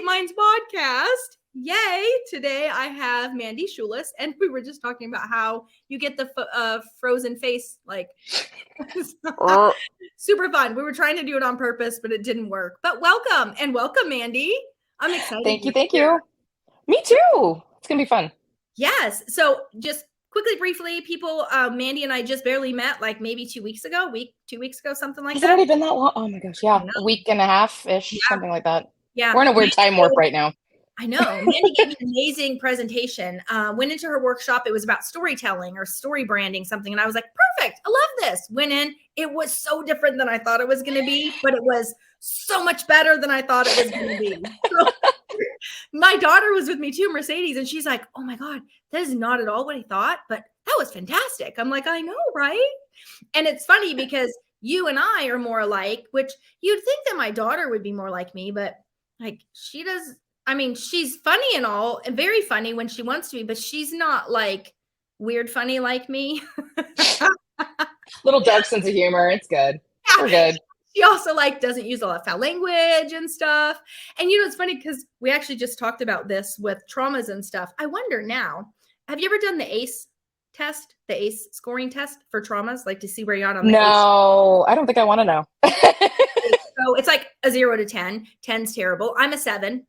Minds podcast. Yay. Today I have Mandy Shulis, and we were just talking about how you get the frozen face, like super fun. We were trying to do it on purpose, but it didn't work. But welcome, Mandy. I'm excited. Thank you. Me too. It's going to be fun. Yes. So just quickly, briefly, people, Mandy and I just barely met like maybe 2 weeks ago, something like that. Has it already been that long? Oh my gosh. Yeah. A week and a half-ish, something like that. Yeah. We're in a weird time warp right now. I know. Mandy gave an amazing presentation. Went into her workshop. It was about storytelling or story branding, something. And I was like, perfect. I love this. Went in. It was so different than I thought it was going to be, but it was so much better than I thought it was going to be. So, my daughter was with me too, Mercedes, and she's like, oh my God, that is not at all what I thought, but that was fantastic. I'm like, I know, right? And it's funny because you and I are more alike, which you'd think that my daughter would be more like me, but like she does. I mean, she's funny and all, and very funny when she wants to be, but she's not like weird funny like me. Little dark sense of humor. It's good. Yeah. We're good. She also like doesn't use a lot of foul language and stuff. And you know, it's funny because we actually just talked about this with traumas and stuff. I wonder now, have you ever done the ACE test, the ACE scoring test for traumas, like to see where you're at on the No, ACE? I don't think I want to know. So it's like a 0 to 10. 10's terrible. I'm a 7.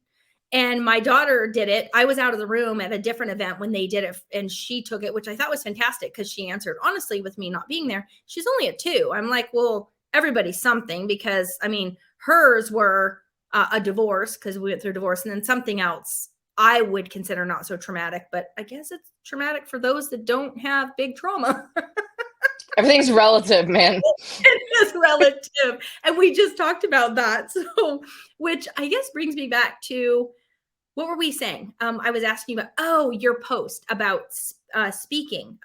And my daughter did it. I was out of the room at a different event when they did it, and she took it, which I thought was fantastic because she answered honestly with me not being there. She's only a 2. I'm like, well, everybody's something, because I mean, hers were a divorce because we went through a divorce, and then something else I would consider not so traumatic, but I guess it's traumatic for those that don't have big trauma. Everything's relative, man. It is relative. And we just talked about that. So, which I guess brings me back to, what were we saying? I was asking about, your post about speaking.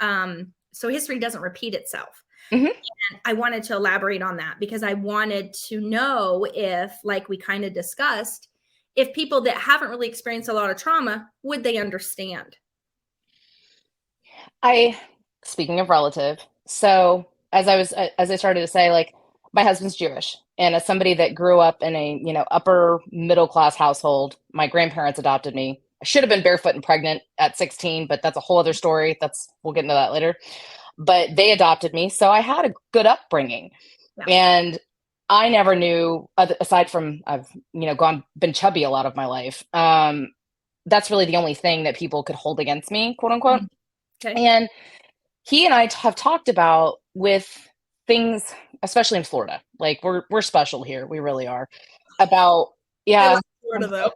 So history doesn't repeat itself. Mm-hmm. And I wanted to elaborate on that because I wanted to know if, like we kind of discussed, if people that haven't really experienced a lot of trauma, would they understand? Speaking of relative, so as I started to say, like, my husband's Jewish, and as somebody that grew up in a, upper middle class household, my grandparents adopted me. I should have been barefoot and pregnant at 16, but that's a whole other story. We'll get into that later. But they adopted me, so I had a good upbringing. Yeah. And I never knew, aside from I've been chubby a lot of my life. That's really the only thing that people could hold against me, quote unquote. Okay. And he and I have talked about with things, especially in Florida. Like we're special here. We really are. About I like Florida though.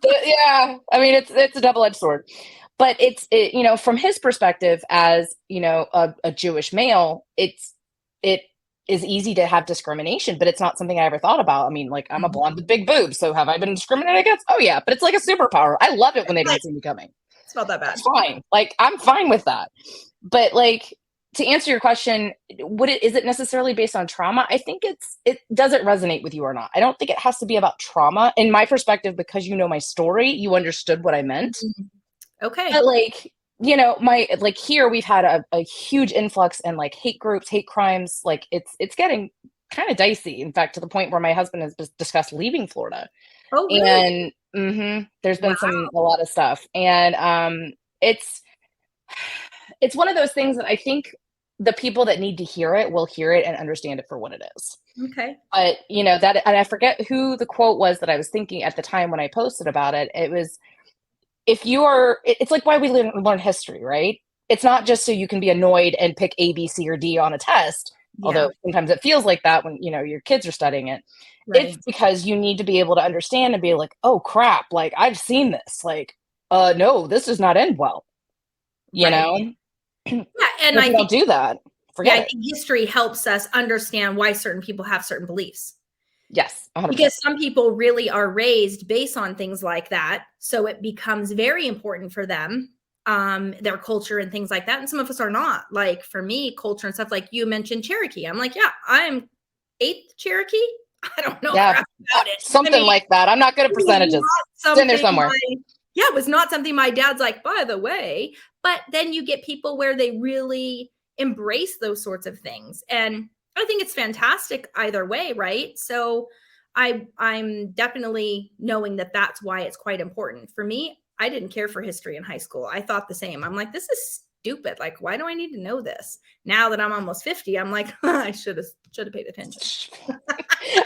Yeah, I mean it's a double-edged sword. But it's from his perspective as a Jewish male, it is easy to have discrimination, but it's not something I ever thought about. I mean, like, I'm a blonde with big boobs, so have I been discriminated against? Oh yeah, but it's like a superpower. I love it when they don't see me coming. It's not that bad. It's fine. Like, I'm fine with that. But like, to answer your question, is it necessarily based on trauma? I think it doesn't resonate with you or not. I don't think it has to be about trauma. In my perspective, because you know my story, you understood what I meant. Mm-hmm. Okay. But like, here we've had a huge influx and like hate groups, hate crimes. Like it's getting kind of dicey. In fact, to the point where my husband has discussed leaving Florida. Oh, really? And there's been a lot of stuff. And it's one of those things that I think the people that need to hear it will hear it and understand it for what it is. Okay. But and I forget who the quote was that I was thinking at the time when I posted about it. It was, it's like why we learn history, right? It's not just so you can be annoyed and pick A, B, C, or D on a test. Yeah. Although sometimes it feels like that when, your kids are studying it. Right. It's because you need to be able to understand and be like, oh crap, like I've seen this. Like, no, this does not end well. You know? Yeah, and if I don't do that. Forget it. I think history helps us understand why certain people have certain beliefs. Yes, 100%. Because some people really are raised based on things like that. So it becomes very important for them, their culture and things like that. And some of us are not. Like for me, culture and stuff, like you mentioned Cherokee. I'm like, yeah, I'm 8th Cherokee. I don't know about it. Something like that. I'm not good at percentages. It's in there somewhere. It was not something my dad's like, by the way. But then you get people where they really embrace those sorts of things. And I think it's fantastic either way, right? So I'm definitely knowing that that's why it's quite important. For me, I didn't care for history in high school. I thought the same. I'm like, this is stupid. Like, why do I need to know this? Now that I'm almost 50, I'm like, I should have paid attention.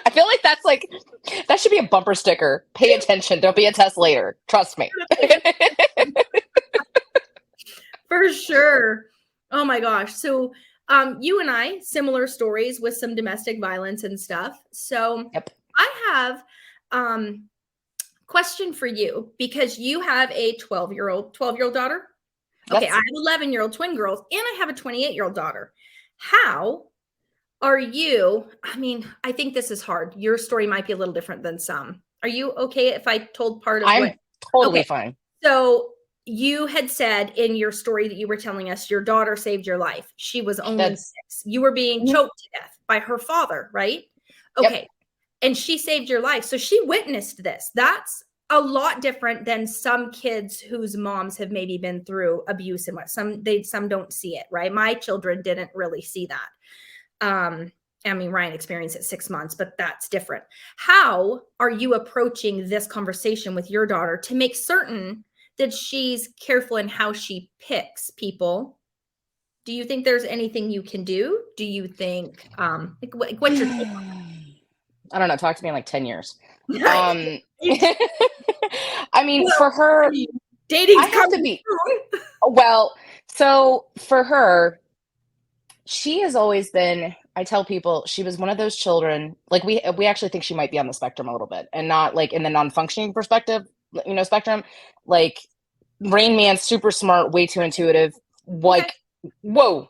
I feel like that should be a bumper sticker. Pay attention. Don't be a test later. Trust me. For sure. Oh my gosh. So you and I, similar stories with some domestic violence and stuff. So Yep. I have question for you, because you have a 12-year-old daughter. Okay, Yes. I have 11-year-old twin girls, and I have a 28-year-old daughter. How are you? I mean, I think this is hard. Your story might be a little different than some. Are you okay if I told part of I'm what? totally Okay. fine. So you had said in your story that you were telling us your daughter saved your life. She was only 6. You were being choked to death by her father, right? Okay. Yep. And she saved your life. So she witnessed this. That's a lot different than some kids whose moms have maybe been through abuse and what some don't see it, right? My children didn't really see that. I mean, Ryan experienced it 6 months, but that's different. How are you approaching this conversation with your daughter to make certain that she's careful in how she picks people? Do you think there's anything you can do? Do you think, what's your take on I don't know. Talk to me in like 10 years. that? I mean, for her, dating's I have to coming be, soon. well, so for her, she has always been, I tell people, she was one of those children, like we actually think she might be on the spectrum a little bit, and not like in the non-functioning perspective, spectrum. Like Rain Man, super smart, way too intuitive, like, Okay. whoa.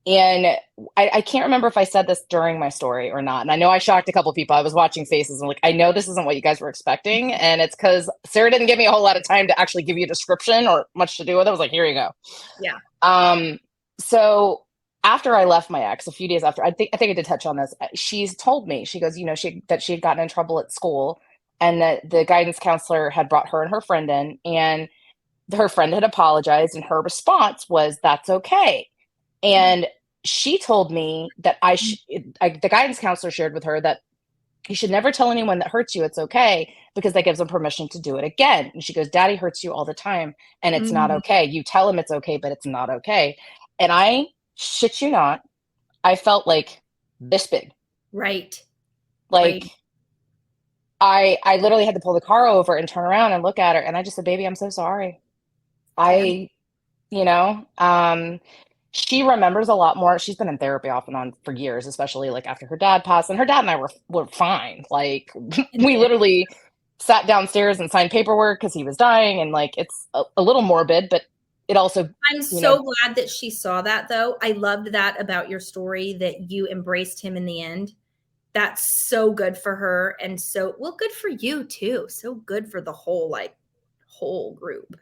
And I can't remember if I said this during my story or not. And I know I shocked a couple of people. I was watching faces and like, I know this isn't what you guys were expecting. And it's because Sarah didn't give me a whole lot of time to actually give you a description or much to do with it. I was like, here you go. Yeah. So after I left my ex, a few days after, I think I did touch on this. She's told me, she goes, that she had gotten in trouble at school, and that the guidance counselor had brought her and her friend in, and her friend had apologized, and her response was, "That's okay." And she told me that the guidance counselor shared with her that you should never tell anyone that hurts you it's okay, because that gives them permission to do it again. And she goes, Daddy hurts you all the time, and it's not okay. You tell him it's okay, but it's not okay. And I shit you not, I felt like this big. Right. Like, I literally had to pull the car over and turn around and look at her, and I just said, baby, I'm so sorry. Yeah. You know, she remembers a lot more. She's been in therapy off and on for years, especially like after her dad passed, and her dad and I were fine. Like we literally sat downstairs and signed paperwork because he was dying, and like it's a little morbid, but it also, I'm so glad that she saw that, though. I loved that about your story, that you embraced him in the end. That's so good for her, and so good for you too. So good for the whole group.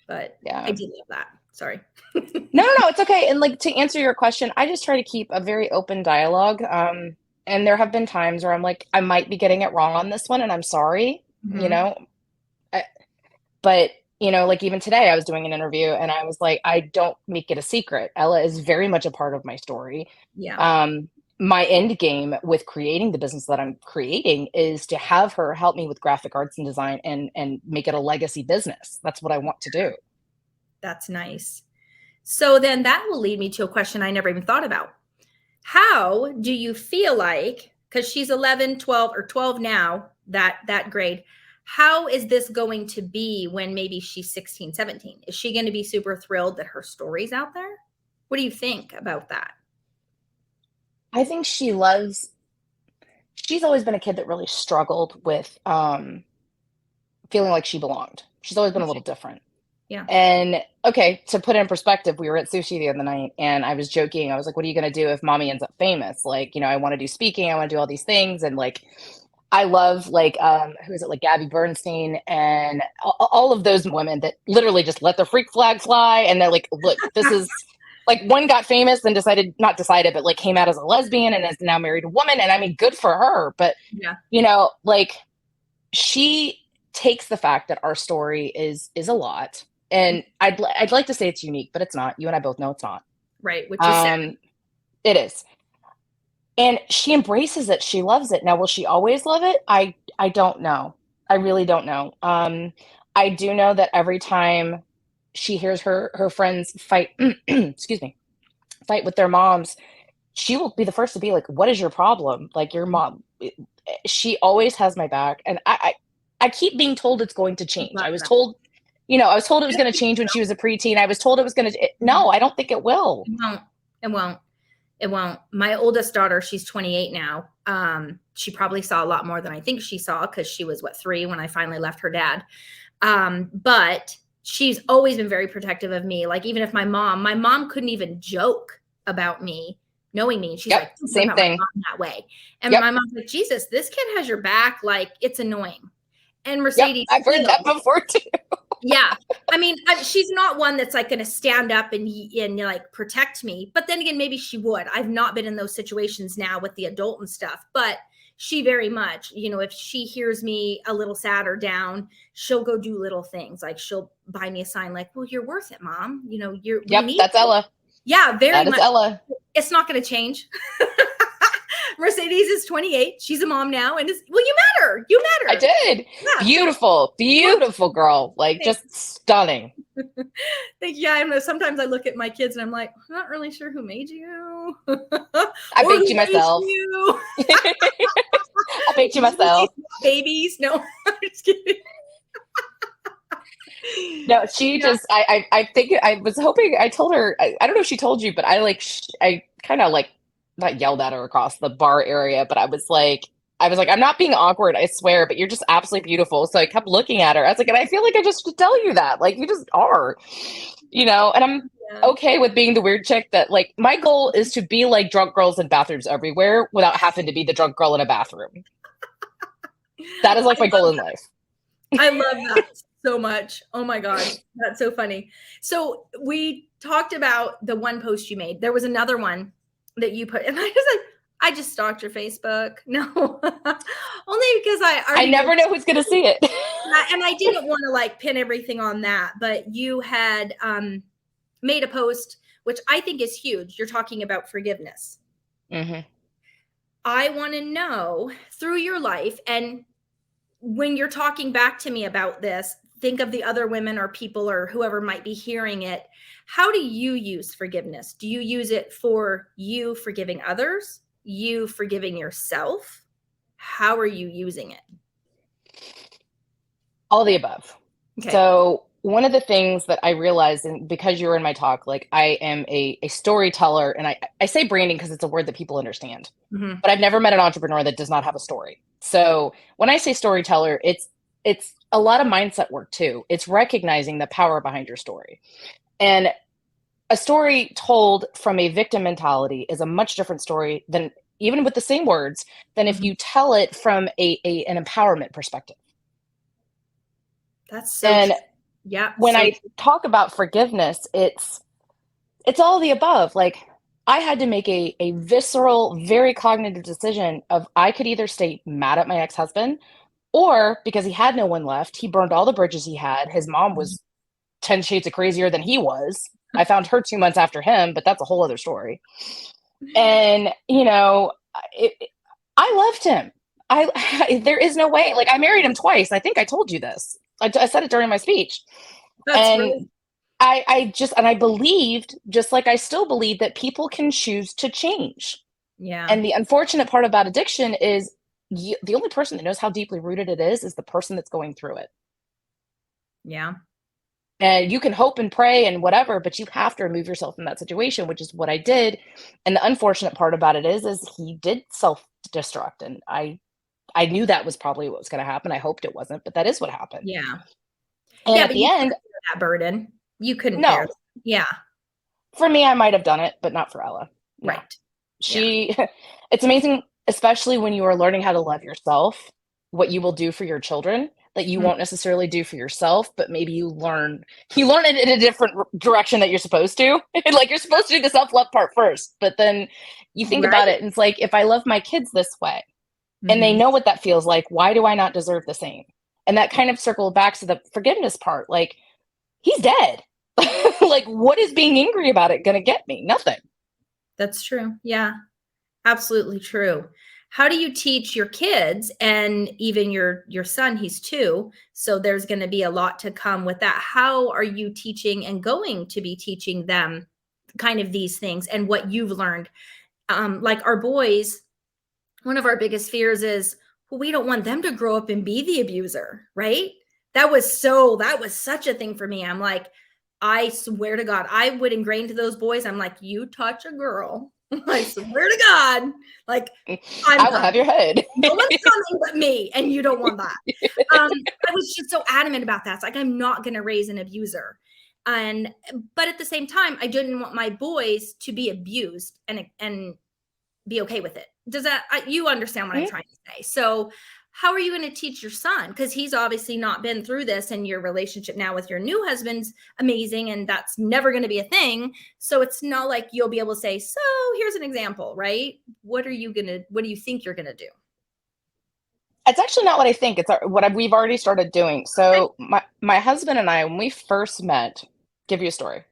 But yeah. I did love that. Sorry. No, it's okay. And like, to answer your question, I just try to keep a very open dialogue. And there have been times where I'm like, I might be getting it wrong on this one, and I'm sorry, but like even today I was doing an interview and I was like, I don't make it a secret. Ella is very much a part of my story. Yeah. My end game with creating the business that I'm creating is to have her help me with graphic arts and design and make it a legacy business. That's what I want to do. That's nice. So then that will lead me to a question I never even thought about. How do you feel like, because she's 11, 12, or 12 now, that grade, how is this going to be when maybe she's 16, 17? Is she going to be super thrilled that her story's out there? What do you think about that? I think she's always been a kid that really struggled with feeling like she belonged. She's always been a little different. Yeah. And okay, to put it in perspective, we were at sushi the other night and I was joking. I was like, what are you going to do if mommy ends up famous? Like, I want to do speaking. I want to do all these things. And like, I love like, who is it? Like Gabby Bernstein and all of those women that literally just let the freak flag fly. And they're like, look, this is like, one got famous and not decided, but like came out as a lesbian and is now married a woman. And I mean, good for her. But, like she takes the fact that our story is a lot. And I'd like to say it's unique, but it's not. You and I both know it's not. Right, which is sad. It is. And she embraces it. She loves it. Now, will she always love it? I don't know. I really don't know. I do know that every time she hears her friends fight, excuse me, fight with their moms, she will be the first to be like, "What is your problem? Like your mom." She always has my back, and I keep being told it's going to change. I was told, I was told it was going to change when she was a preteen. I was told it was going to. No, I don't think it will. It won't. It won't. It won't. My oldest daughter, she's 28 now. She probably saw a lot more than I think she saw because she was 3 when I finally left her dad. But she's always been very protective of me. Like even if my mom couldn't even joke about me knowing me. And she's like, same thing that way. And my mom's like, Jesus, this kid has your back. Like it's annoying. And Mercedes, I've heard that before too. Yeah. I mean, she's not one that's like going to stand up and like protect me. But then again, maybe she would. I've not been in those situations now with the adult and stuff, but she very much, if she hears me a little sad or down, she'll go do little things. Like she'll buy me a sign like, well, you're worth it, Mom. That's Ella. Yeah, very much. Ella. It's not going to change. Mercedes is 28. She's a mom now. And you met her. I did. Yeah. Beautiful girl. Like just stunning. Sometimes I look at my kids and I'm like, I'm not really sure who made you. I baked you myself. I baked you myself. Babies. No, I'm just kidding. No, she just, I think I was hoping, I told her, I don't know if she told you, but I kind of like, not yelled at her across the bar area, but I was like, I'm not being awkward, I swear, but you're just absolutely beautiful. So I kept looking at her. I was like, and I feel like I just should tell you that. Like, you just are, and I'm okay with being the weird chick that, like, my goal is to be like drunk girls in bathrooms everywhere without having to be the drunk girl in a bathroom. That is like my goal in life. I love that so much. Oh my God. That's so funny. So we talked about the one post you made. There was another one that you put, and I just stalked your Facebook. No, only because I never know who's going to see it. And I didn't want to like pin everything on that, but you had made a post, which I think is huge. You're talking about forgiveness. Mm-hmm. I want to know through your life, and when you're talking back to me about this, think of the other women or people or whoever might be hearing it. How do you use forgiveness? Do you use it for you forgiving others? You forgiving yourself? How are you using it? All the above. Okay. So one of the things that I realized, and because you were in my talk, like I am a storyteller, and I say branding because it's a word that people understand, but I've never met an entrepreneur that does not have a story. So when I say storyteller, it's a lot of mindset work too. It's recognizing the power behind your story. And a story told from a victim mentality is a much different story than, even with the same words, than if you tell it from an empowerment perspective. That's so and yeah. When I talk about forgiveness, it's all the above. Like I had to make a visceral, very cognitive decision of I could either stay mad at my ex-husband, or because he had no one left, he burned all the bridges he had. His mom was 10 shades of crazier than he was. I found her 2 months after him, but that's a whole other story. And, I left him. There is no way. Like I married him twice. I think I told you this. I said it during my speech. That's right. I believed, just like I still believe, that people can choose to change. Yeah. And the unfortunate part about addiction is the only person that knows how deeply rooted it is the person that's going through it. Yeah. And you can hope and pray and whatever, but you have to remove yourself from that situation, which is what I did. And the unfortunate part about it is he did self-destruct. And I knew that was probably what was going to happen. I hoped it wasn't, but that is what happened. Yeah. And at the end, that burden, you couldn't bear. Yeah. For me, I might have done it, but not for Ella. No. Right. It's amazing, especially when you are learning how to love yourself, what you will do for your children that you won't necessarily do for yourself, but maybe you learn it in a different direction that you're supposed to. Like you're supposed to do the self-love part first, but then you think about it and it's like, if I love my kids this way and they know what that feels like, why do I not deserve the same? And that kind of circled back to the forgiveness part. Like he's dead. Like what is being angry about it going to get me? Nothing. That's true. Yeah. Absolutely true. How do you teach your kids, and even your son, he's 2, so there's going to be a lot to come with that. How are you teaching and going to be teaching them kind of these things and what you've learned? Like our boys, one of our biggest fears is, well, we don't want them to grow up and be the abuser, right? That was such a thing for me. I'm like, I swear to God, I would ingrain to those boys. I'm like, you touch a girl, I swear to God, like I'm I will have coming. your head. No one's coming but me, and you don't want that. I was just so adamant about that. It's like, I'm not going to raise an abuser. And but at the same time, I didn't want my boys to be abused and be okay with it. Does that, you understand what I'm trying to say? So how are you going to teach your son? Because he's obviously not been through this, and your relationship now with your new husband's amazing, and that's never going to be a thing. So it's not like you'll be able to say, so here's an example, right? What do you think you're going to do? It's actually not what I think. It's what we've already started doing. Okay. So my husband and I, when we first met, give you a story.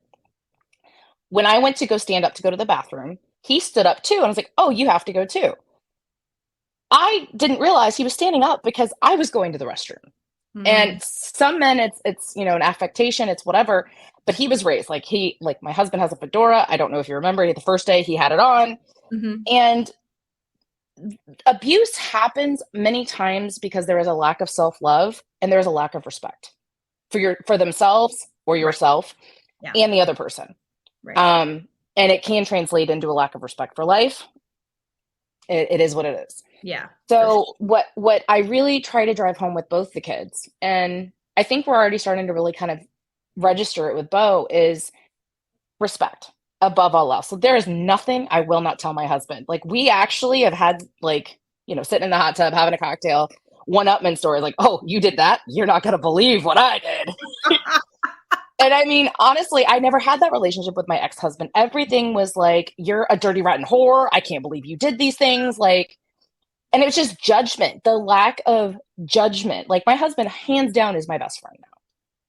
When I went to go stand up to go to the bathroom, he stood up too, and I was like, "Oh, you have to go too." I didn't realize he was standing up because I was going to the restroom. And some men, it's an affectation, it's whatever. But he was raised like my husband has a fedora. I don't know if you remember, the first day he had it on, Mm-hmm. and abuse happens many times because there is a lack of self-love and there's a lack of respect for themselves or Right. yourself Yeah. and the other person. Right. And it can translate into a lack of respect for life. It is what it is. Yeah. So what I really try to drive home with both the kids, and I think we're already starting to really kind of register it with Bo, is respect above all else. So there is nothing I will not tell my husband. Like, we actually have had, sitting in the hot tub having a cocktail, one-upman story, like, "Oh, you did that? You're not going to believe what I did." And I mean, honestly, I never had that relationship with my ex-husband. Everything was like, "You're a dirty, rotten whore. I can't believe you did these things." And it was just judgment, the lack of judgment. Like, my husband, hands down, is my best friend now.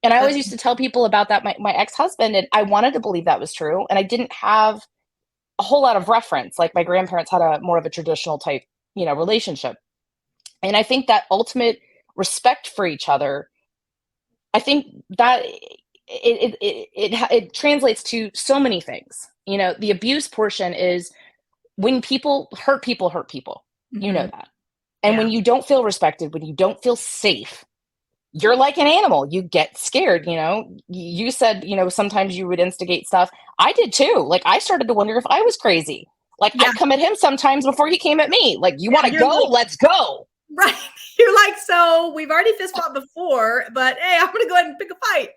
And I always used to tell people about that, my ex-husband, and I wanted to believe that was true. And I didn't have a whole lot of reference. Like, my grandparents had a more of a traditional type, relationship. And I think that ultimate respect for each other, I think that it translates to so many things. The abuse portion is when people hurt people hurt people. You know Mm-hmm. that. And Yeah. when you don't feel respected, when you don't feel safe, you're like an animal. You get scared. You said, sometimes you would instigate stuff. I did too. Like, I started to wonder if I was crazy. Like, Yeah. I'd come at him sometimes before he came at me. Like, you want to You're go? like, Let's go. right. You're like, so we've already fist fought before, but hey, I'm going to go ahead and pick a fight.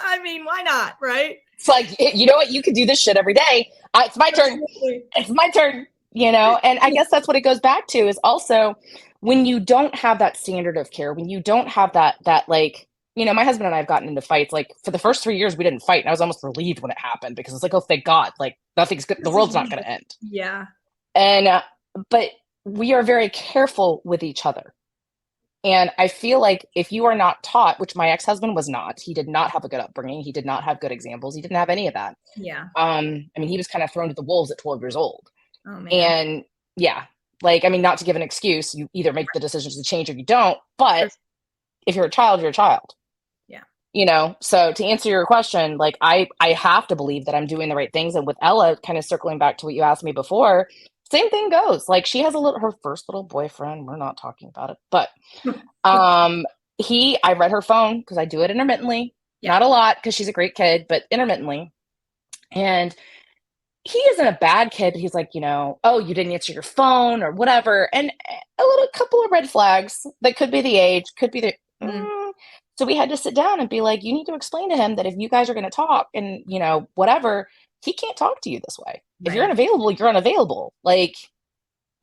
I mean, why not? Right. It's like, you know what? You could do this shit every day. It's my turn. Absolutely. It's my turn. And I guess that's what it goes back to, is also when you don't have that standard of care, when you don't have that, my husband and I have gotten into fights. Like, for the first 3 years, we didn't fight. And I was almost relieved when it happened, because it's like, oh, thank God, like, nothing's good. The world's not going to end. Yeah. And, but we are very careful with each other. And I feel like if you are not taught, which my ex-husband was not, he did not have a good upbringing. He did not have good examples. He didn't have any of that. Yeah. I mean, he was kind of thrown to the wolves at 12 years old. Oh man. And yeah, like, I mean, not to give an excuse, you either make the decisions to change or you don't. But if you're a child, you're a child. Yeah. So to answer your question, like, I have to believe that I'm doing the right things. And with Ella, kind of circling back to what you asked me before, same thing goes. Like, she has her first little boyfriend. We're not talking about it, but I read her phone, because I do it intermittently, not a lot, because she's a great kid, but intermittently. And he isn't a bad kid, but he's like, "Oh, you didn't answer your phone," or whatever. And a couple of red flags that could be the age, could be so we had to sit down and be like, "You need to explain to him that if you guys are going to talk and, whatever, he can't talk to you this way. If you're unavailable, you're unavailable." Like,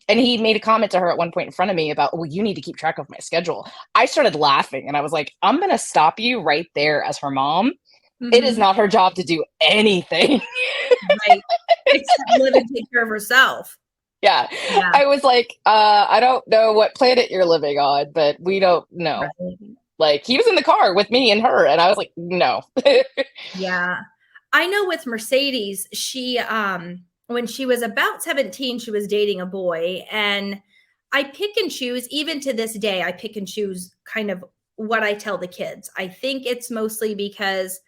and he made a comment to her at one point in front of me about, "Well, you need to keep track of my schedule." I started laughing, and I was like, I'm going to stop you right there as her mom. Mm-hmm. It is not her job to do anything. Right. Except live and take care of herself. Yeah. I was like, I don't know what planet you're living on, but we don't know. Right. Like, he was in the car with me and her, and I was like, no. Yeah. I know with Mercedes, she when she was about 17, she was dating a boy, and I pick and choose, even to this day, I pick and choose kind of what I tell the kids. I think it's mostly because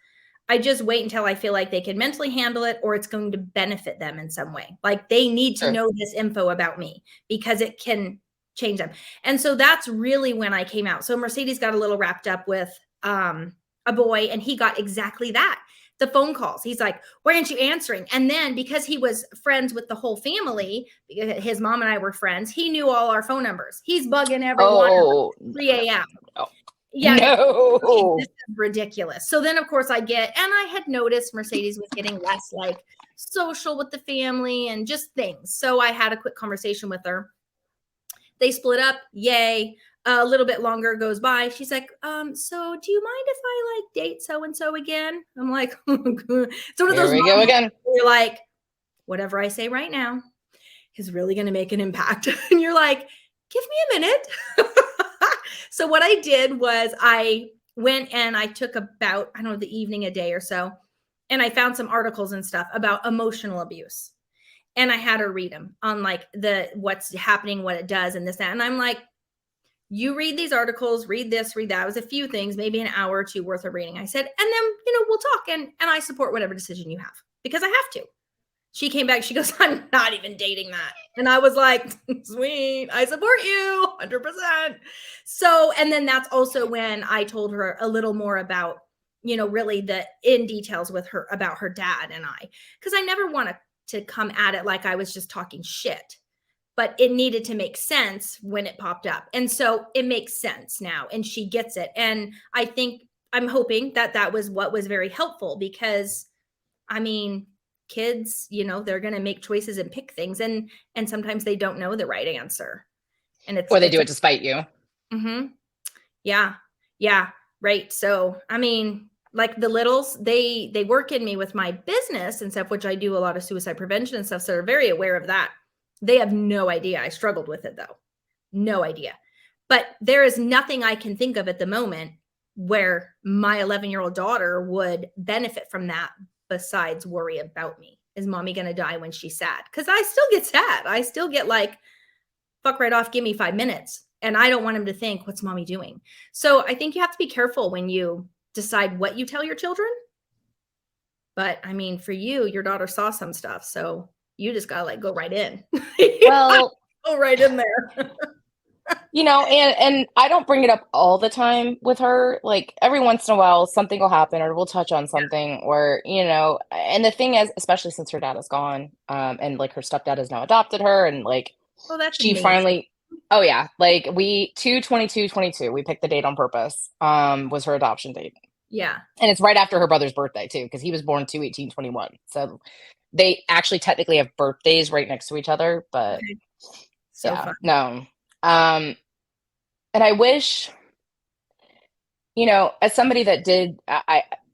I just wait until I feel like they can mentally handle it or it's going to benefit them in some way. Like they need to know this info about me because it can change them. And so that's really when I came out. So Mercedes got a little wrapped up with a boy, and he got exactly that. The phone calls. He's like, why aren't you answering? And then because he was friends with the whole family, his mom and I were friends, he knew all our phone numbers. He's bugging everyone at 3 a.m. No. Yeah. No. Okay, this is ridiculous. So then, of course, and I had noticed Mercedes was getting less like social with the family and just things. So I had a quick conversation with her. They split up. Yay. A little bit longer goes by. She's like, so do you mind if I like date so-and-so again? I'm like, it's one of those Here we go again. You're like, whatever I say right now is really going to make an impact. And you're like, give me a minute. So what I did was I went and I took about, I don't know, the evening, a day or so, and I found some articles and stuff about emotional abuse. And I had her read them on like what's happening, what it does, and this, that. And I'm like, you read these articles, read this, read that. It was a few things, maybe an hour or two worth of reading. I said, and then, we'll talk, and I support whatever decision you have because I have to. She came back. She goes, I'm not even dating that. And I was like, sweet, I support you 100%. So, and then that's also when I told her a little more about, really the in details with her about her dad and I, because I never wanted to come at it like I was just talking shit, but it needed to make sense when it popped up. And so it makes sense now, and she gets it. And I'm hoping that was what was very helpful, because kids, they're going to make choices and pick things, and sometimes they don't know the right answer, and or they do it to spite you. Mm-hmm. Yeah. Right. So, like the littles, they work in me with my business and stuff, which I do a lot of suicide prevention and stuff. So they're very aware of that. They have no idea I struggled with it, though. No idea. But there is nothing I can think of at the moment where my 11-year-old daughter would benefit from that besides worry about me. Is mommy going to die when she's sad? Because I still get sad. I still get like, fuck right off, give me 5 minutes. And I don't want him to think, what's mommy doing? So I think you have to be careful when you decide what you tell your children. But for you, your daughter saw some stuff. So you just got to go right in. Well, go right in there. And I don't bring it up all the time with her. Like every once in a while, something will happen, or we'll touch on something, or, and the thing is, especially since her dad is gone, and like her stepdad has now adopted her, and like, that's she amazing. finally, oh yeah, like 2/22/22, we picked the date on purpose, was her adoption date. Yeah. And it's right after her brother's birthday too, because he was born 2/18/21. So they actually technically have birthdays right next to each other, but okay. So yeah, fun. no. And I wish, as somebody that did,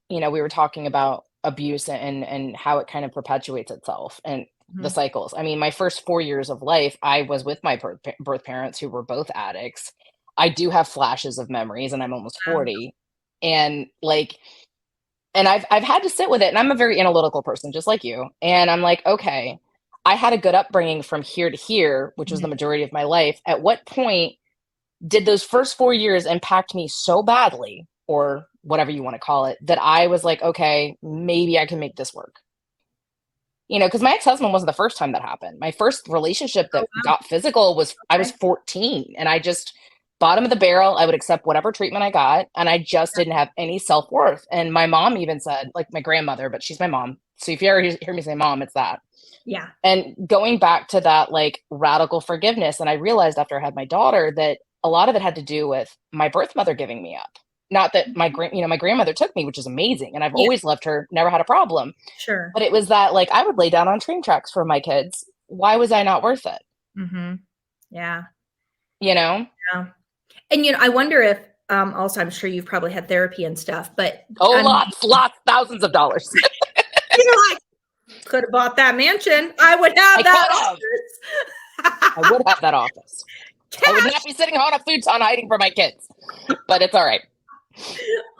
we were talking about abuse and how it kind of perpetuates itself and the cycles. My first 4 years of life, I was with my birth parents, who were both addicts. I do have flashes of memories, and I'm almost 40. And I've had to sit with it, and I'm a very analytical person, just like you. And I'm like, okay, I had a good upbringing from here to here, which was the majority of my life. At what point did those first 4 years impact me so badly, or whatever you want to call it, that I was like, okay, maybe I can make this work? Because my ex-husband wasn't the first time that happened. My first relationship that got physical was, I was 14, and I just, bottom of the barrel, I would accept whatever treatment I got, and I just didn't have any self-worth. And my mom even said, like my grandmother, but she's my mom. So if you ever hear me say mom, it's that. Yeah. And going back to that, like, radical forgiveness. And I realized after I had my daughter that a lot of it had to do with my birth mother giving me up. Not that my grandmother took me, which is amazing. And I've always loved her, never had a problem. Sure. But it was that, like, I would lay down on train tracks for my kids. Why was I not worth it? Yeah. Yeah. And, I wonder if, also, I'm sure you've probably had therapy and stuff, but. Lots, thousands of dollars. Like, could have bought that mansion. I would have that office. I would have that office. I would not be sitting on a futon hiding from my kids, but it's all right.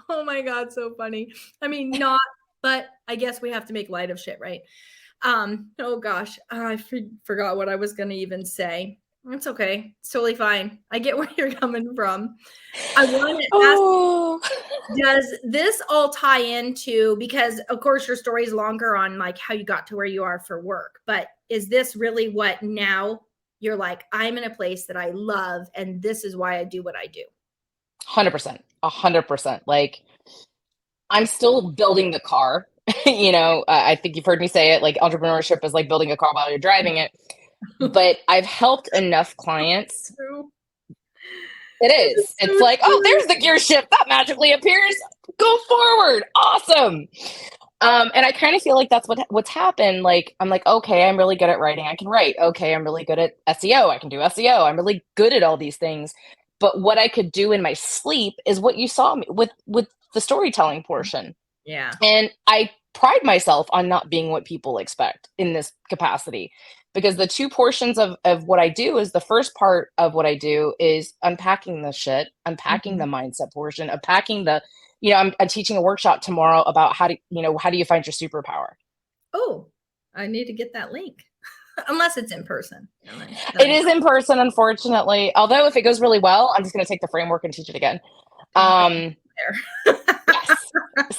Oh my God, so funny. Not, but I guess we have to make light of shit, right? Oh gosh, I forgot what I was going to even say. It's okay. It's totally fine. I get where you're coming from. I want to ask, Oh, does this all tie into, because of course your story is longer on like how you got to where you are for work, but is this really what now you're like, I'm in a place that I love and this is why I do what I do? 100%. 100%. Like, I'm still building the car. I think you've heard me say it, like entrepreneurship is like building a car while you're driving it. But I've helped enough clients. True. It It is. is It's so like, oh, true. there's the gear shift that magically appears. Go forward. Awesome. And I kind of feel like that's what's happened. Like, I'm like, okay, I'm really good at writing. I can write. Okay, I'm really good at SEO. I can do SEO. I'm really good at all these things. But what I could do in my sleep is what you saw me with the storytelling portion. Yeah. And I pride myself on not being what people expect in this capacity, because the two portions of what I do is the first part of what I do is unpacking the shit, unpacking the Mhm. mindset portion, unpacking I'm teaching a workshop tomorrow about how do you find your superpower? Oh, I need to get that link. Unless it's in person. And It is in person, unfortunately. Although if it goes really well, I'm just going to take the framework and teach it again. Um, there. Yes.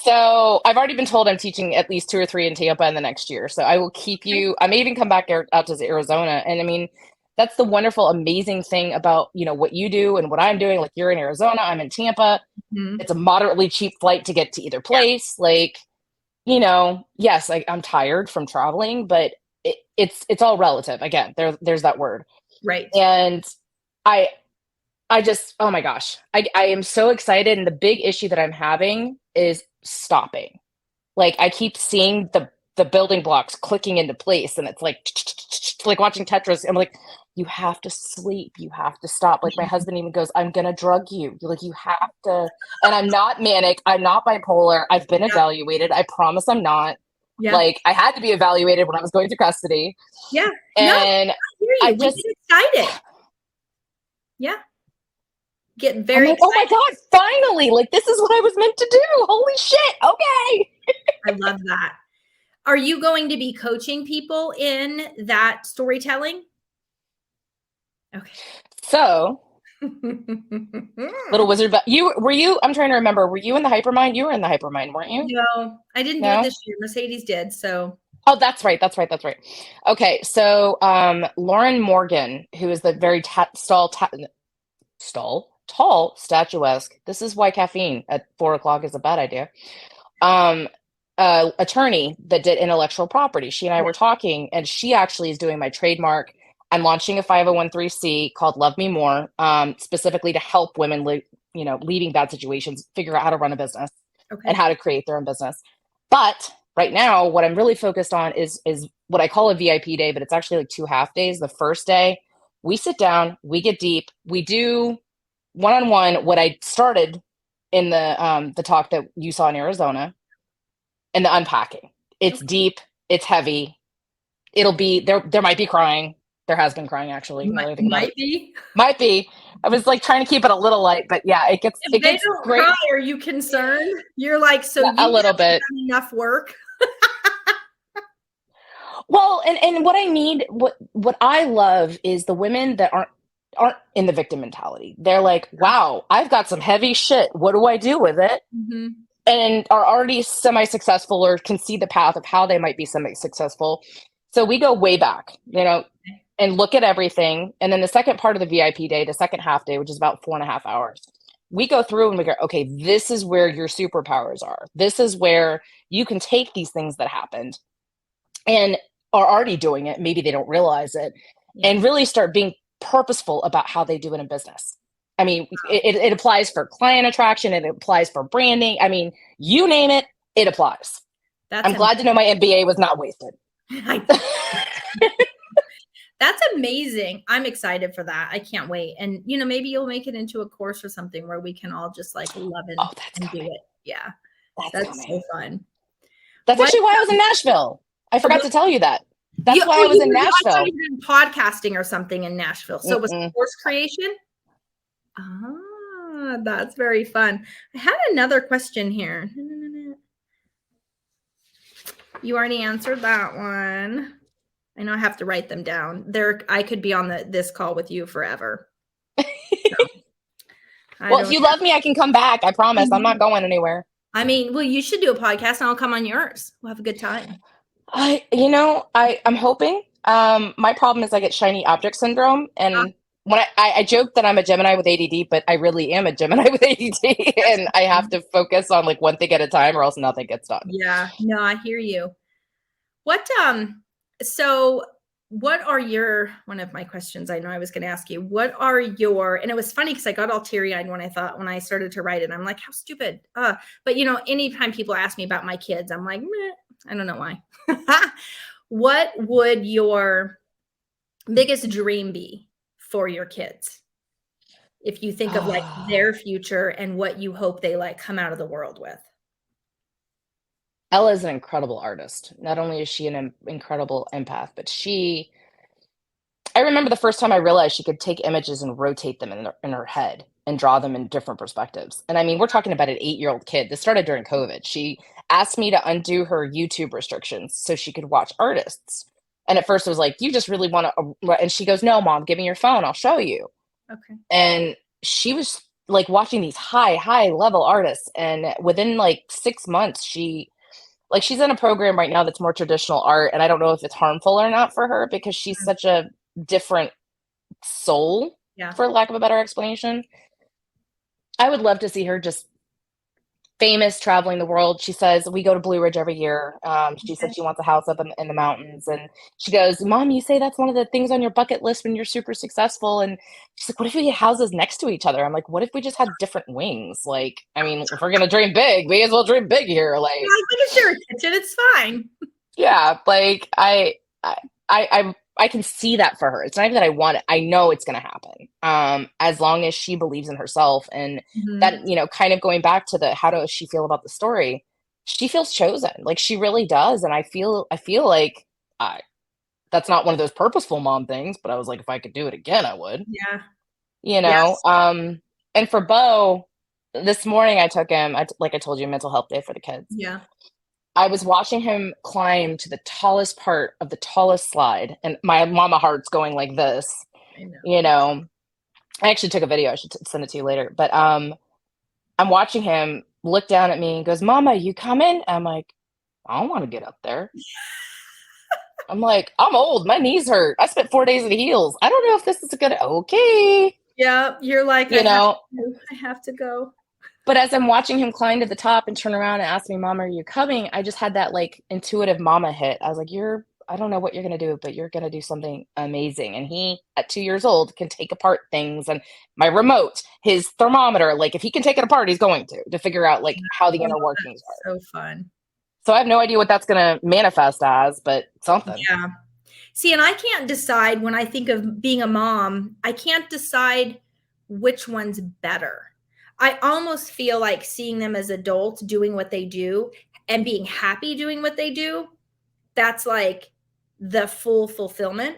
So I've already been told I'm teaching at least 2 or 3 in Tampa in the next year. So I will keep you. I may even come back out to Arizona. And I mean, that's the wonderful, amazing thing about what you do and what I'm doing. Like, you're in Arizona, I'm in Tampa. Mhm. It's a moderately cheap flight to get to either Yeah. place. Like, yes, I'm tired from traveling, but it's all relative. Again, there's that word. Right. And I I just, oh my gosh, I am so excited. And the big issue that I'm having is stopping. Like, I keep seeing the building blocks clicking into place, and it's like watching Tetris. I'm like, you have to sleep, you have to stop. Like, my husband even goes, I'm gonna drug you. Like, you have to. And I'm not manic, I'm not bipolar. I've been Yeah. evaluated. I promise I'm not. Yeah. Like, I had to be evaluated when I was going through custody. Yeah. No, I And hear I you. We just get excited. Yeah. Get I'm very like, oh my excited. God, finally, like, this is what I was meant to do. Holy shit. Okay. I love that. Are you going to be coaching people in that storytelling? Okay. So, little wizard, but I'm trying to remember, were you in the hypermind? You were in the hypermind, weren't you? No, I didn't do it No? this year. Mercedes did. So, Oh, that's right. That's right. That's right. Okay. So, Lauren Morgan, who is the very tall, statuesque. This is why caffeine at 4 o'clock is a bad idea. Um, Attorney that did intellectual property. She and I yeah. were talking, and she actually is doing my trademark. I'm launching a 501(c) called Love Me More, specifically to help women leaving bad situations figure out how to run a business and Okay. how to create their own business. But right now, what I'm really focused on is what I call a VIP day, but it's actually like 2 half days. The first day, we sit down, we get deep, we do one-on-one what I started in the talk that you saw in Arizona, and the unpacking. It's Okay. deep, it's heavy. It'll be there might be crying. There has been crying, actually, now that I think about it. Might be. Might be. I was like trying to keep it a little light, but yeah, it gets If it they gets don't great. cry, are you concerned? You're like, so Yeah, a you little haven't bit. done enough work. Well, and what I need, what I love is the women that aren't in the victim mentality. They're like, wow, I've got some heavy shit. What do I do with it? Mhm. And are already semi-successful or can see the path of how they might be semi-successful. So we go way back, and look at everything. And then the second part of the VIP day, the second half day, which is about 4.5 hours, we go through and we go, okay, this is where your superpowers are. This is where you can take these things that happened and are already doing it. Maybe they don't realize it, Yeah. and really start being purposeful about how they do it in business. I mean, it applies for client attraction. It applies for branding. I mean, you name it, it applies. That's I'm glad to know my MBA was not wasted. amazing. That's amazing. I'm excited for that. I can't wait. And maybe you'll make it into a course or something where we can all just like love Oh, that's and do coming. it. Yeah. That's That's so coming. fun. That's What actually why I was in Nashville. I forgot to tell you that. That's why I was in I thought Nashville. you were doing podcasting or something in Nashville. So it was Mm-mm. course creation? Ah, that's very fun. I had another question here. You already answered that one. I know I have to write them down. I could be on this call with you forever. Well, if you love me, I can come back. I promise. I'm not going anywhere. I mean, well, you should do a podcast and I'll come on yours. We'll have a good time. I'm hoping. My problem is I get shiny object syndrome, and when I joke that I'm a Gemini with ADD, but I really am a Gemini with ADD, and I have to focus on like one thing at a time, or else nothing gets done. Yeah, no, I hear you. So what are one of my questions I know I was going to ask you, and it was funny because I got all teary eyed when I started to write it, I'm like, how stupid. But anytime people ask me about my kids, I'm like, meh, I don't know why. What would your biggest dream be for your kids? If you think of like their future and what you hope they like come out of the world with. Ella is an incredible artist. Not only is she an incredible empath, but I remember the first time I realized she could take images and rotate them in her head and draw them in different perspectives. And I mean, we're talking about an 8-year-old kid. This started during COVID. She asked me to undo her YouTube restrictions so she could watch artists. And at first it was like, you just really want to, and she goes, no, Mom, give me your phone. I'll show you. Okay. And she was like watching these high level artists. And within like 6 months, she's in a program right now that's more traditional art. And I don't know if it's harmful or not for her because she's such a different soul, for lack of a better explanation. I would love to see her just famous, traveling the world. She says we go to Blue Ridge every year. She said she wants a house up in the mountains, and she goes, Mom, you say that's one of the things on your bucket list when you're super successful. And she's like, what if we get houses next to each other? I'm like, what if we just had different wings? Like, I mean, if we're gonna dream big, we as well dream big here. Like, I think it's your kitchen, it's fine. Yeah, like I can see that for her. It's not even that I want it. I know it's going to happen. As long as she believes in herself, and that, kind of going back to how does she feel about the story? She feels chosen. Like she really does. And I feel like that's not one of those purposeful mom things, but I was like, if I could do it again, I would. Yeah. Yes. And for Bo, this morning I took him, like I told you, mental health day for the kids. Yeah. I was watching him climb to the tallest part of the tallest slide, and my mama heart's going like this. I know. I actually took a video. I should send it to you later. But I'm watching him look down at me and goes, Mama, you coming? I'm like, I don't want to get up there. I'm like, I'm old. My knees hurt. I spent 4 days in heels. I don't know if this is okay. Yeah, you're like, I have to go. But as I'm watching him climb to the top and turn around and ask me, Mom, are you coming? I just had that like intuitive mama hit. I was like, I don't know what you're going to do, but you're going to do something amazing. And he, at 2 years old, can take apart things, and my remote, his thermometer, like if he can take it apart, he's going to figure out like how the inner workings are. So fun. So I have no idea what that's going to manifest as, but something. Yeah. See, and I can't decide when I think of being a mom, I can't decide which one's better. I almost feel like seeing them as adults doing what they do and being happy doing what they do, that's like the full fulfillment.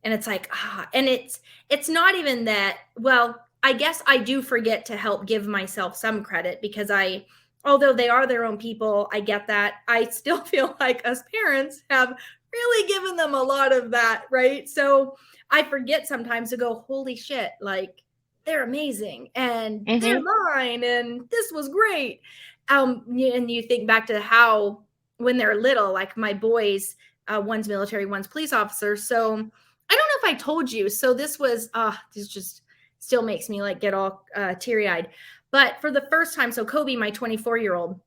And it's like, and it's not even that, well, I guess I do forget to help give myself some credit because although they are their own people, I get that. I still feel like us parents have really given them a lot of that, right? So I forget sometimes to go, holy shit, like, they're amazing and they're mine and this was great. And you think back to how when they're little, like my boys, one's military, one's police officer. So I don't know if I told you. So this just still makes me like get all teary-eyed. But for the first time, so Kobe, my 24-year-old,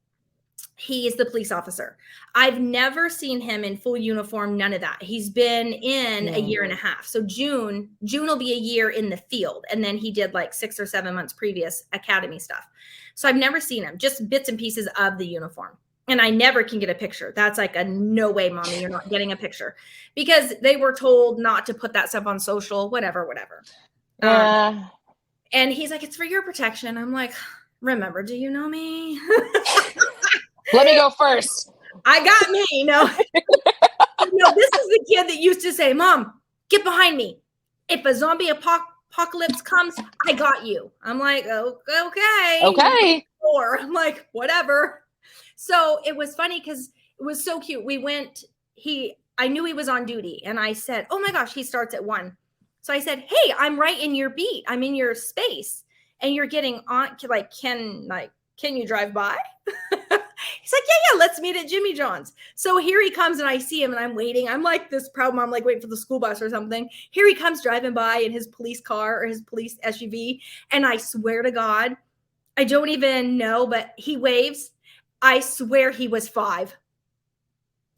he is the police officer. I've never seen him in full uniform, none of that. He's been in a year and a half. So June will be a year in the field. And then he did like 6 or 7 months previous academy stuff. So I've never seen him, just bits and pieces of the uniform. And I never can get a picture. That's like a no way, Mommy, you're not getting a picture. Because they were told not to put that stuff on social, whatever. Yeah. And he's like, it's for your protection. I'm like, remember, do you know me? Let me go first. I got me. No, this is the kid that used to say, Mom, get behind me. If a zombie apocalypse comes, I got you. I'm like, oh, okay. Okay. Or I'm like, whatever. So it was funny because It was so cute. I knew he was on duty and I said, oh my gosh, he starts at 1. So I said, hey, I'm right in your beat. I'm in your space and you're getting on. Can you drive by? He's like, yeah, let's meet at Jimmy John's. So here he comes and I see him and I'm waiting. I'm like this proud mom, like waiting for the school bus or something. Here he comes driving by in his police car or his police SUV. And I swear to God, I don't even know, but he waves. I swear he was 5.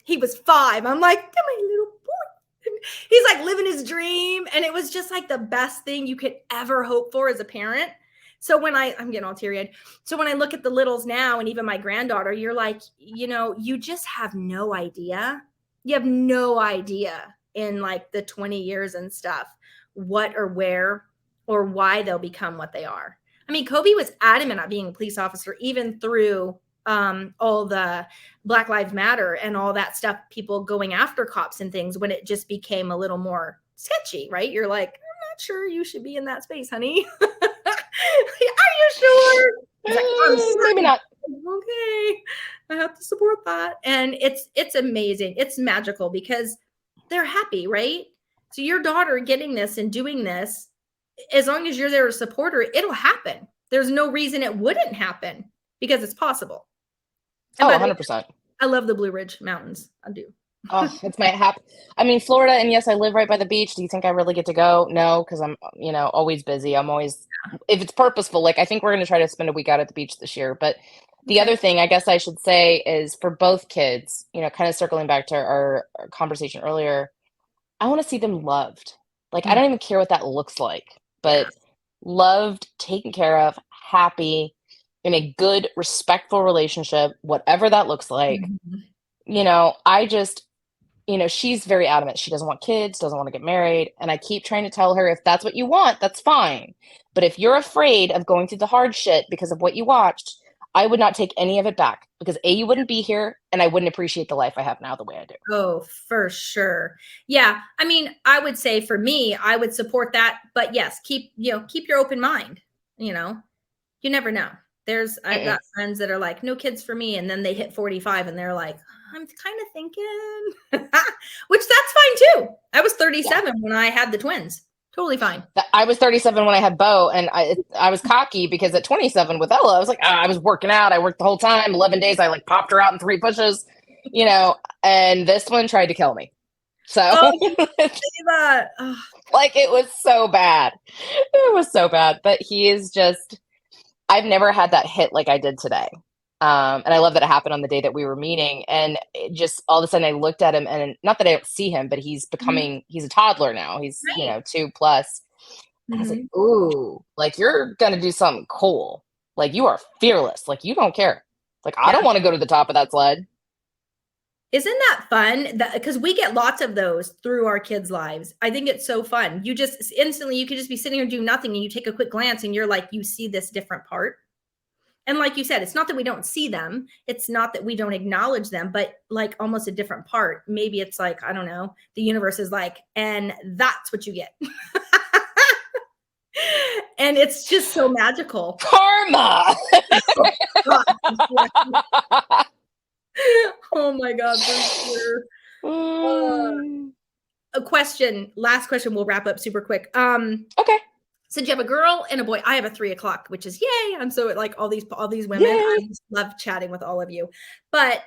He was 5. I'm like, come my little boy. He's like living his dream. And it was just like the best thing you could ever hope for as a parent. So when I'm getting all teary-eyed. So when I look at the littles now and even my granddaughter, you're like, you just have no idea. You have no idea in like the 20 years and stuff, what or where or why they'll become what they are. I mean, Kobe was adamant on being a police officer, even through all the Black Lives Matter and all that stuff, people going after cops and things when it just became a little more sketchy, right? You're like, I'm not sure you should be in that space, honey. Are you sure? Like, maybe not. Okay, I have to support that. And it's amazing. It's magical because they're happy, right? So your daughter getting this and doing this, as long as you're there to support her, it'll happen. There's no reason it wouldn't happen because it's possible. And 100%. I love the Blue Ridge Mountains. I do. Oh, it's my I mean, Florida, and yes, I live right by the beach. Do you think I really get to go? No, because I'm, always busy. I'm always, if it's purposeful, like I think we're going to try to spend a week out at the beach this year. But the other thing I guess I should say is for both kids, kind of circling back to our conversation earlier, I want to see them loved. Like, I don't even care what that looks like, but loved, taken care of, happy, in a good, respectful relationship, whatever that looks like. I just, she's very adamant. She doesn't want kids, doesn't want to get married. And I keep trying to tell her, if that's what you want, that's fine. But if you're afraid of going through the hard shit because of what you watched, I would not take any of it back because A, you wouldn't be here and I wouldn't appreciate the life I have now the way I do. Oh, for sure. Yeah. I mean, I would say for me, I would support that, but yes, keep your open mind, you never know. I've got friends that are like, no kids for me. And then they hit 45 and they're like, I'm kind of thinking, which that's fine too. I was 37 when I had the twins. Totally fine. I was 37 when I had Bo, and I was cocky because at 27 with Ella, I was like, I was working out. I worked the whole time, 11 days. I like popped her out in 3 pushes, and this one tried to kill me. So like, it was so bad. It was so bad, but he is just, I've never had that hit like I did today. And I love that it happened on the day that we were meeting. And it just all of a sudden I looked at him, and not that I don't see him, but he's he's a toddler now. He's, 2 plus. And I was like, ooh, like, you're going to do something cool. Like, you are fearless. Like, you don't care. Like, I don't want to go to the top of that sled. Isn't that fun? Because we get lots of those through our kids' lives. I think it's so fun. You just instantly, you could just be sitting here doing nothing and you take a quick glance and you're like, you see this different part. And like you said, it's not that we don't see them. It's not that we don't acknowledge them, but like almost a different part. Maybe it's like, I don't know, the universe is like, and that's what you get. And it's just so magical. Karma. Oh my God, for sure. A question, last question, we'll wrap up super quick. Okay. Since you have a girl and a boy, I have a 3 o'clock, which is yay. I'm so like all these women. Yay. I just love chatting with all of you. But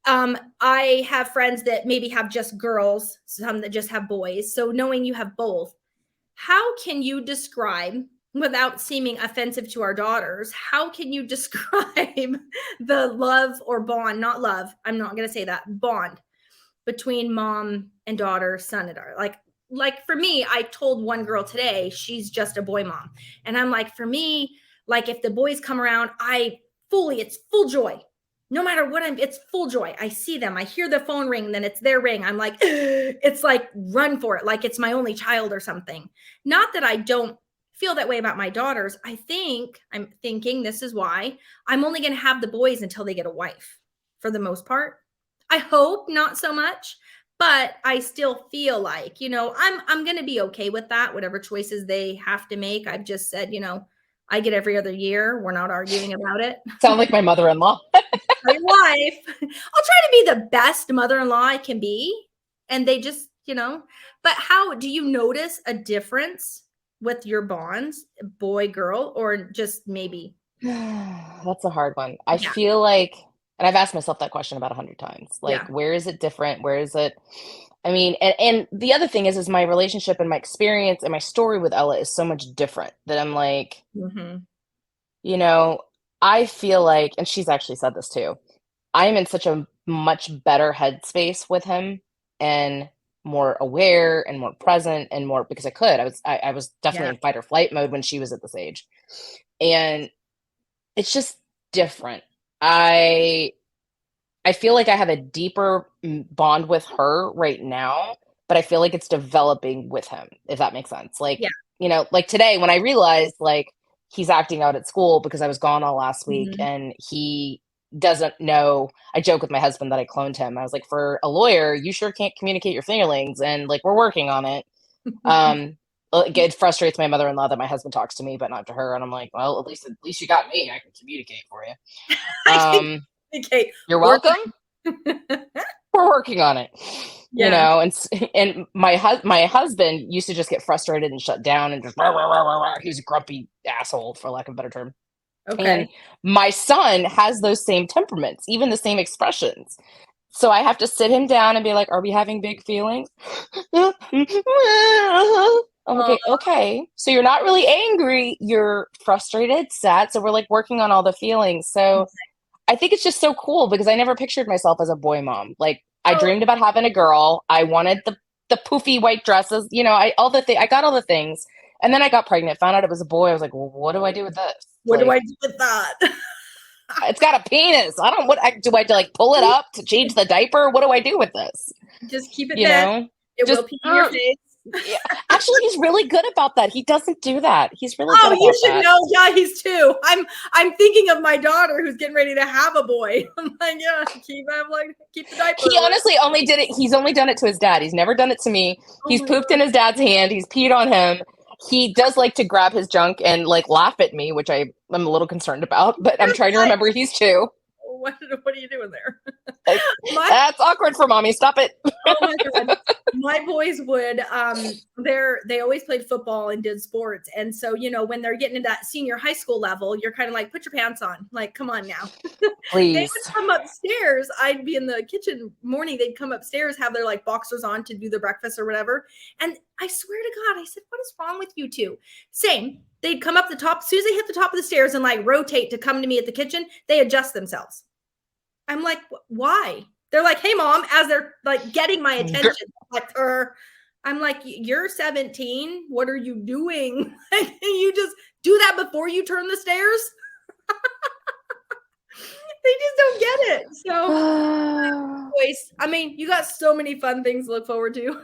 I have friends that maybe have just girls, some that just have boys. So knowing you have both, how can you describe, without seeming offensive to our daughters, how can you describe the love or bond, not love, I'm not going to say that, bond between mom and daughter, son and daughter? Like for me, I told one girl today, she's just a boy mom. And I'm like, for me, like if the boys come around, it's full joy. No matter what, it's full joy. I see them. I hear the phone ring, then it's their ring. I'm like, it's like, run for it. Like it's my only child or something. Not that I don't feel that way about my daughters. I'm thinking this is why I'm only going to have the boys until they get a wife for the most part. I hope not so much, but I still feel like, I'm going to be okay with that. Whatever choices they have to make. I've just said, I get every other year. We're not arguing about it. Sound like my mother-in-law. My wife. I'll try to be the best mother-in-law I can be. And they just, but how do you notice a difference with your bonds, boy, girl, or just maybe? That's a hard one. I Yeah. feel like, and I've asked myself that question about 100 times. Like, Yeah. where is it different? Where is it? I mean, and the other thing is my relationship and my experience and my story with Ella is so much different that I'm like, Mm-hmm. you know, I feel like, and she's actually said this too, I'm in such a much better headspace with him and more aware and more present and more because I could. I was definitely Yeah. in fight or flight mode when she was at this age. And it's just different. I I feel like I have a deeper bond with her right now, but I feel like it's developing with him, if that makes sense. Like, Yeah. like today when I realized like he's acting out at school because I was gone all last week Mm-hmm. and he doesn't know. I joke with my husband that I cloned him. I was like, for a lawyer, you sure can't communicate your feelings, and like we're working on it. Um, it frustrates my mother-in-law that my husband talks to me, but not to her. And I'm like, well, at least you got me. I can communicate for you. I can Um, communicate. you're We're welcome. We're working on it. yeah. And my husband used to just get frustrated and shut down and just rah, rah, rah, rah, rah. He was a grumpy asshole, for lack of a better term. And Okay. my son has those same temperaments, even the same expressions. So I have to sit him down and be like, "Are we having big feelings?" I'm Oh, okay. Okay. So you're not really angry. You're frustrated, sad. So we're like working on all the feelings. So I think it's just so cool because I never pictured myself as a boy mom. Like I oh, dreamed about having a girl. I wanted the poofy white dresses. I got all the things. And then I got pregnant, found out it was a boy. I was like, well, what do I do with this? what do Like I do with that? it's got a penis. I don't what I do I like pull it up to change the diaper? What do I do with this? Just keep it You there. know? It will Just pee in your face. yeah. Actually, he's really good about that. He doesn't do that. He's really Oh, good you about should that. know. Yeah, he's two. I'm thinking of my daughter who's getting ready to have a boy. I'm like, yeah, keep the diaper He away. honestly only did it. He's only done it to his dad. He's never done it to me. Oh He's my pooped in god. his dad's hand. He's peed on him. He does like to grab his junk and like laugh at me, which I'm a little concerned about, but I'm trying to remember he's two. What are you doing there? Like, My that's awkward for mommy. Stop it. Oh my god. My boys would they always played football and did sports. And so, when they're getting into that senior high school level, you're kind of like, put your pants on. Like, come on now. They Please. would come upstairs. I'd be in the kitchen morning. They'd come upstairs, have their like boxers on to do their breakfast or whatever. And I swear to God, I said, what is wrong with you two? Same. They'd come up the top. As soon as they hit the top of the stairs and like rotate to come to me at the kitchen, they adjust themselves. I'm like, why? They're like, hey, mom, as they're like getting my attention. Like, I'm like, you're 17. What are you doing? You just do that before you turn the stairs. They just don't get it. So, voice. I mean, you got so many fun things to look forward to.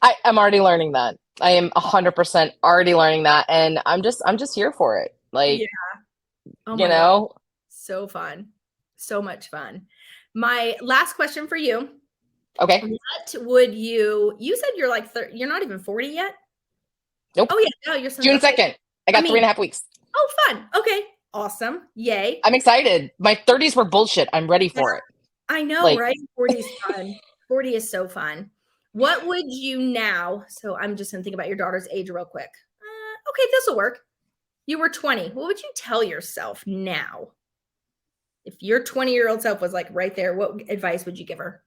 I'm already learning that. I am 100% already learning that, and I'm just here for it. Like, Yeah. Oh you my God. know, So fun. So much fun. My last question for you. okay. What would you said you're like, you're not even 40 yet? Nope. Oh yeah, no, your son's June okay. 2nd. I got 3.5 weeks. Oh, fun. Okay. Awesome. Yay. I'm excited. My 30s were bullshit. I'm ready for it. I know, Like, right? 40 is fun. 40 is so fun. What would you now? So I'm just going to think about your daughter's age real quick. Okay, this will work. You were 20. What would you tell yourself now? If your 20-year-old self was like right there, what advice would you give her?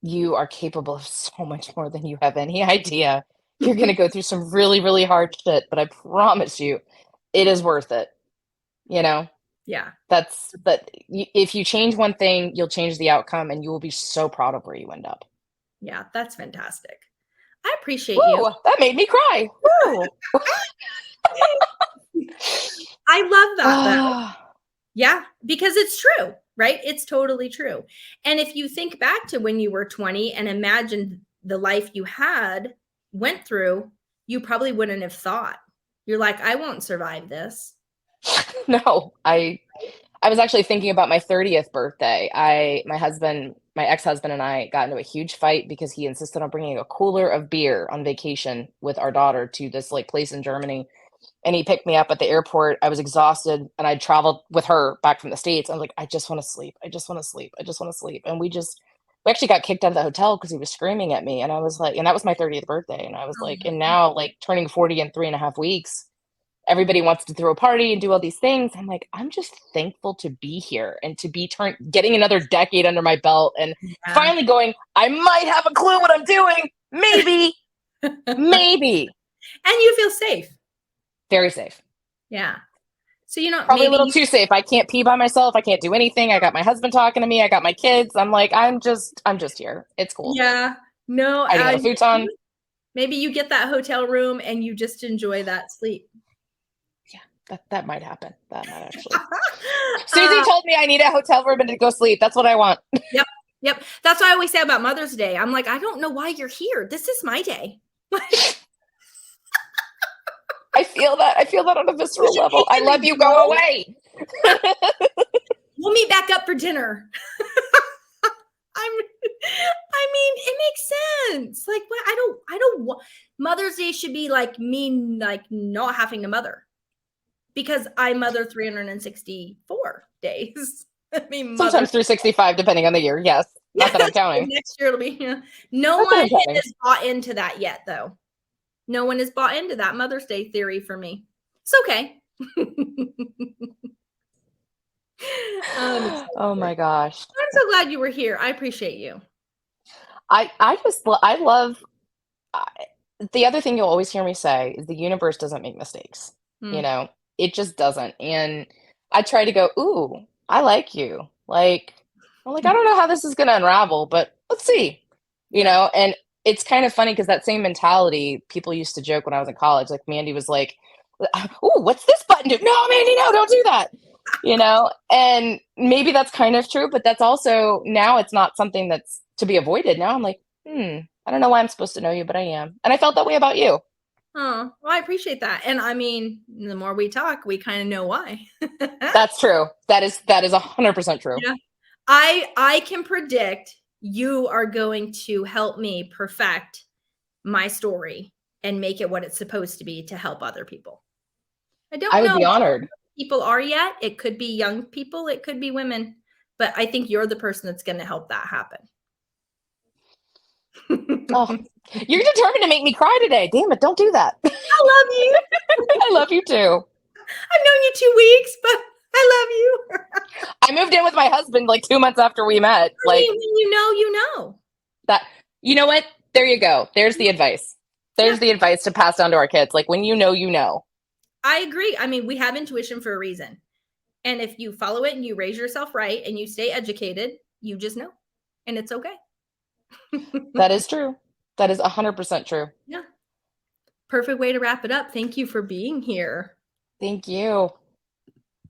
you are capable of so much more than you have any idea. You're going to go through some really, really hard shit, but I promise you, it is worth it. You know, Yeah. if you change one thing, you'll change the outcome and you will be so proud of where you end up. Yeah, that's fantastic. I appreciate you. Woo, that made me cry. Woo. I love that though. Yeah, because it's true, right? It's totally true. And if you think back to when you were 20 and imagined the life you went through, you probably wouldn't have thought. You're like, I won't survive this. No, I was actually thinking about my 30th birthday. My husband my ex-husband and I got into a huge fight because he insisted on bringing a cooler of beer on vacation with our daughter to this like place in Germany. And he picked me up at the airport. I was exhausted and I'd traveled with her back from the States. I was like, I just want to sleep. I just want to sleep. I just want to sleep. And we actually got kicked out of the hotel because he was screaming at me. And I was like, and that was my 30th birthday. And I was like, and now like turning 40 in 3.5 weeks, everybody wants to throw a party and do all these things. I'm like, I'm just thankful to be here and to be getting another decade under my belt and finally going, I might have a clue what I'm doing. Maybe, maybe. And you feel safe. Very safe. Yeah. So, probably a little too safe. I can't pee by myself. I can't do anything. I got my husband talking to me. I got my kids. I'm like, I'm just here. It's cool. Yeah. No. I got a futon. Maybe you get that hotel room and you just enjoy that sleep. Yeah, that might happen. That might actually. Susie told me I need a hotel room and to go sleep. That's what I want. Yep. That's what I always say about Mother's Day. I'm like, I don't know why you're here. This is my day. I feel that on a visceral level. I love you. Go away. We'll meet back up for dinner. I mean, it makes sense. Like, what? I don't want Mother's Day should be like me, like not having to mother, because I mother 364 days. I mean, sometimes 365, depending on the year. Yes, not that I'm counting. Next year it'll be. No one has bought into that yet, though. No one has bought into that Mother's Day theory for me. It's okay. Oh my gosh. I'm so glad you were here. I appreciate you. I love the other thing you'll always hear me say is the universe doesn't make mistakes. It just doesn't. And I try to go, ooh, I like you. Like, I'm like, I don't know how this is going to unravel, but let's see, and it's kind of funny because that same mentality, people used to joke when I was in college, like Mandy was like, ooh, what's this button do? No, Mandy, no, don't do that. And maybe that's kind of true, but that's also, now it's not something that's to be avoided. Now I'm like, I don't know why I'm supposed to know you, but I am. And I felt that way about you. Oh, well, I appreciate that. And I mean, the more we talk, we kind of know why. That's true. That is 100% true. Yeah. I can predict you are going to help me perfect my story and make it what it's supposed to be to help other people. I would be honored. People are yet. It could be young people. It could be women. But I think you're the person that's going to help that happen. Oh, you're determined to make me cry today. Damn it. Don't do that. I love you. I love you too. I've known you 2 weeks, but I love you. I moved in with my husband like 2 months after we met. Like, you know. That, you know what? There you go. There's the advice. There's the advice to pass down to our kids. Like, when you know. I agree. I mean, we have intuition for a reason. And if you follow it and you raise yourself right and you stay educated, you just know. And it's okay. That is true. That is 100% true. Yeah. Perfect way to wrap it up. Thank you for being here. Thank you.